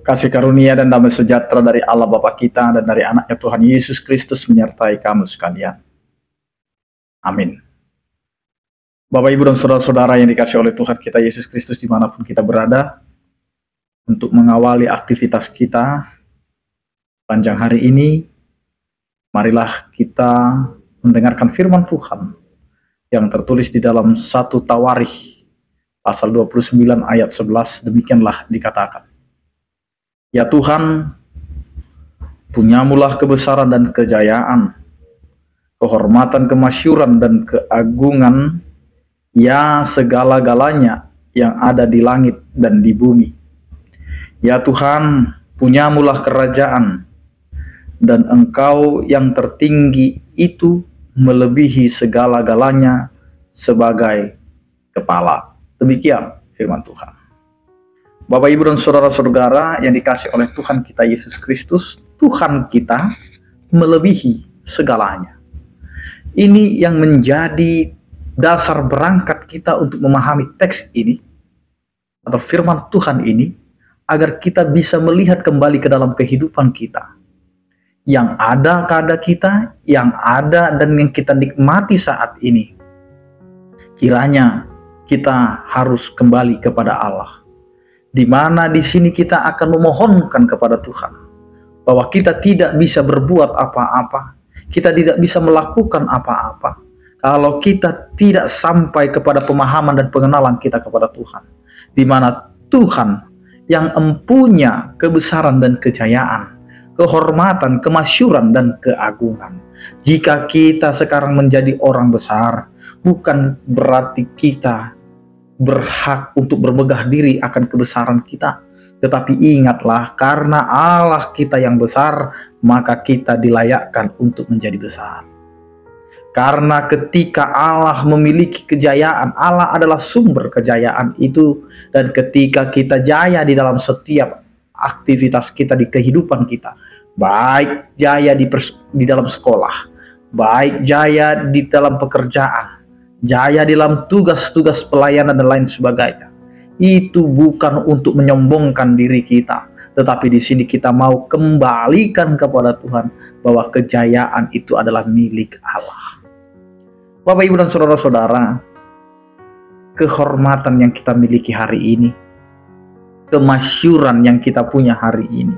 Kasih karunia dan damai sejahtera dari Allah Bapa kita dan dari anaknya Tuhan Yesus Kristus menyertai kamu sekalian. Amin. Bapak, Ibu, dan saudara-saudara yang dikasihi oleh Tuhan kita Yesus Kristus dimanapun kita berada, untuk mengawali aktivitas kita panjang hari ini, marilah kita mendengarkan firman Tuhan yang tertulis di dalam 1 Tawarikh pasal 29 ayat 11. Demikianlah dikatakan, ya Tuhan, punyamulah kebesaran dan kejayaan, kehormatan, kemasyuran, dan keagungan, ya segala-galanya yang ada di langit dan di bumi. Ya Tuhan, punyamulah kerajaan, dan Engkau yang tertinggi itu melebihi segala-galanya sebagai kepala. Demikian firman Tuhan. Bapak, Ibu, dan saudara-saudara yang dikasihi oleh Tuhan kita Yesus Kristus, Tuhan kita melebihi segalanya. Ini yang menjadi dasar berangkat kita untuk memahami teks ini atau firman Tuhan ini, agar kita bisa melihat kembali ke dalam kehidupan kita yang ada keadaan kita, yang ada dan yang kita nikmati saat ini. Kiranya kita harus kembali kepada Allah, di mana di sini kita akan memohonkan kepada Tuhan bahwa kita tidak bisa berbuat apa-apa, kita tidak bisa melakukan apa-apa kalau kita tidak sampai kepada pemahaman dan pengenalan kita kepada Tuhan, di mana Tuhan yang empunya kebesaran dan kejayaan, kehormatan, kemasyuran, dan keagungan. Jika kita sekarang menjadi orang besar, bukan berarti kita berhak untuk bermegah diri akan kebesaran kita. Tetapi ingatlah, karena Allah kita yang besar, maka kita dilayakkan untuk menjadi besar. Karena ketika Allah memiliki kejayaan, Allah adalah sumber kejayaan itu. Dan ketika kita jaya di dalam setiap aktivitas kita di kehidupan kita, baik jaya di dalam sekolah, baik jaya di dalam pekerjaan, jaya dalam tugas-tugas pelayanan dan lain sebagainya, itu bukan untuk menyombongkan diri kita, tetapi di sini kita mau kembalikan kepada Tuhan bahwa kejayaan itu adalah milik Allah. Bapak, Ibu, dan saudara-saudara, kehormatan yang kita miliki hari ini, kemasyuran yang kita punya hari ini,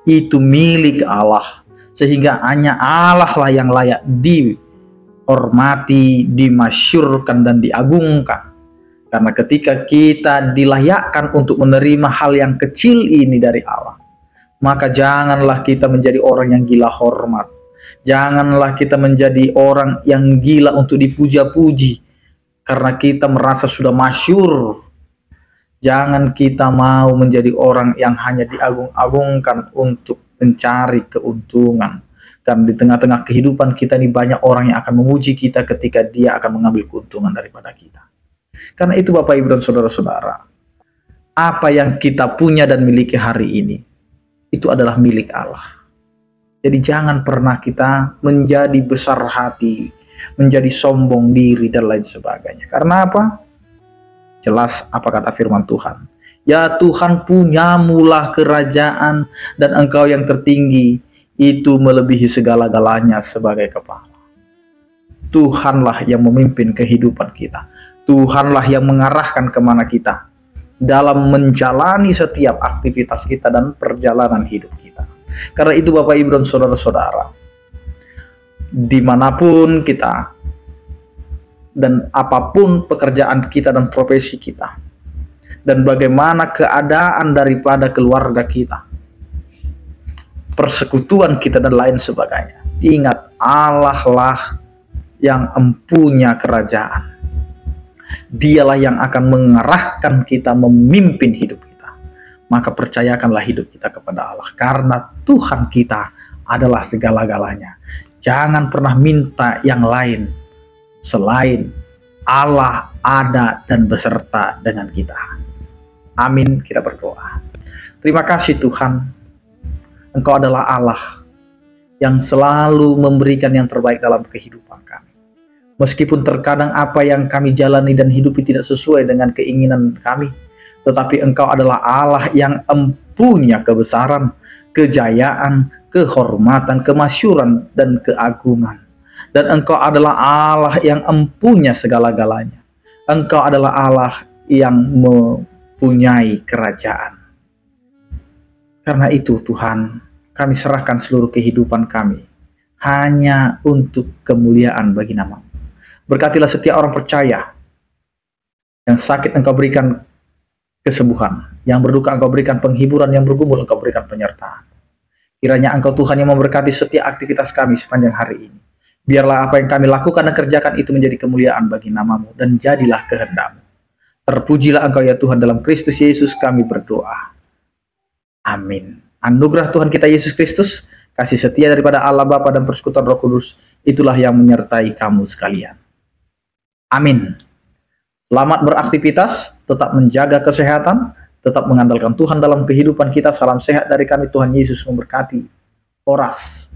itu milik Allah, sehingga hanya Allah lah yang layak dihormati, dimasyurkan, dan diagungkan. Karena ketika kita dilayakkan untuk menerima hal yang kecil ini dari Allah, maka janganlah kita menjadi orang yang gila hormat. Janganlah kita menjadi orang yang gila untuk dipuja-puji karena kita merasa sudah masyhur. Jangan kita mau menjadi orang yang hanya diagung-agungkan untuk mencari keuntungan. Karena di tengah-tengah kehidupan kita ini banyak orang yang akan memuji kita ketika dia akan mengambil keuntungan daripada kita. Karena itu Bapak, Ibu, dan saudara-saudara, apa yang kita punya dan miliki hari ini, itu adalah milik Allah. Jadi jangan pernah kita menjadi besar hati, menjadi sombong diri, dan lain sebagainya. Karena apa? Jelas apa kata firman Tuhan. Ya Tuhan, punyamulah kerajaan, dan Engkau yang tertinggi itu melebihi segala-galanya sebagai kepala. Tuhanlah yang memimpin kehidupan kita. Tuhanlah yang mengarahkan kemana kita dalam menjalani setiap aktivitas kita dan perjalanan hidup kita. Karena itu Bapak, Ibu, dan saudara-saudara, dimanapun kita dan apapun pekerjaan kita dan profesi kita, dan bagaimana keadaan daripada keluarga kita, persekutuan kita, dan lain sebagainya, ingat, Allah lah yang empunya kerajaan. Dialah yang akan mengarahkan kita, memimpin hidup kita. Maka percayakanlah hidup kita kepada Allah, karena Tuhan kita adalah segala-galanya. Jangan pernah minta yang lain selain Allah ada dan beserta dengan kita. Amin. Kita berdoa. Terima kasih Tuhan, Engkau adalah Allah yang selalu memberikan yang terbaik dalam kehidupan kami. Meskipun terkadang apa yang kami jalani dan hidupi tidak sesuai dengan keinginan kami, tetapi Engkau adalah Allah yang empunya kebesaran, kejayaan, kehormatan, kemasyuran, dan keagungan. Dan Engkau adalah Allah yang empunya segala-galanya. Engkau adalah Allah yang mempunyai kerajaan. Karena itu Tuhan, kami serahkan seluruh kehidupan kami hanya untuk kemuliaan bagi nama-Mu. Berkatilah setiap orang percaya. Yang sakit Engkau berikan kesembuhan, yang berduka Engkau berikan penghiburan, yang bergumul Engkau berikan penyertaan. Kiranya Engkau Tuhan yang memberkati setiap aktivitas kami sepanjang hari ini. Biarlah apa yang kami lakukan dan kerjakan itu menjadi kemuliaan bagi nama-Mu, dan jadilah kehendak-Mu. Terpujilah Engkau ya Tuhan, dalam Kristus Yesus kami berdoa. Amin. Anugerah Tuhan kita Yesus Kristus, kasih setia daripada Allah Bapa dan persekutuan Roh Kudus, itulah yang menyertai kamu sekalian. Amin. Selamat beraktivitas, tetap menjaga kesehatan, tetap mengandalkan Tuhan dalam kehidupan kita. Salam sehat dari kami, Tuhan Yesus memberkati. Horas.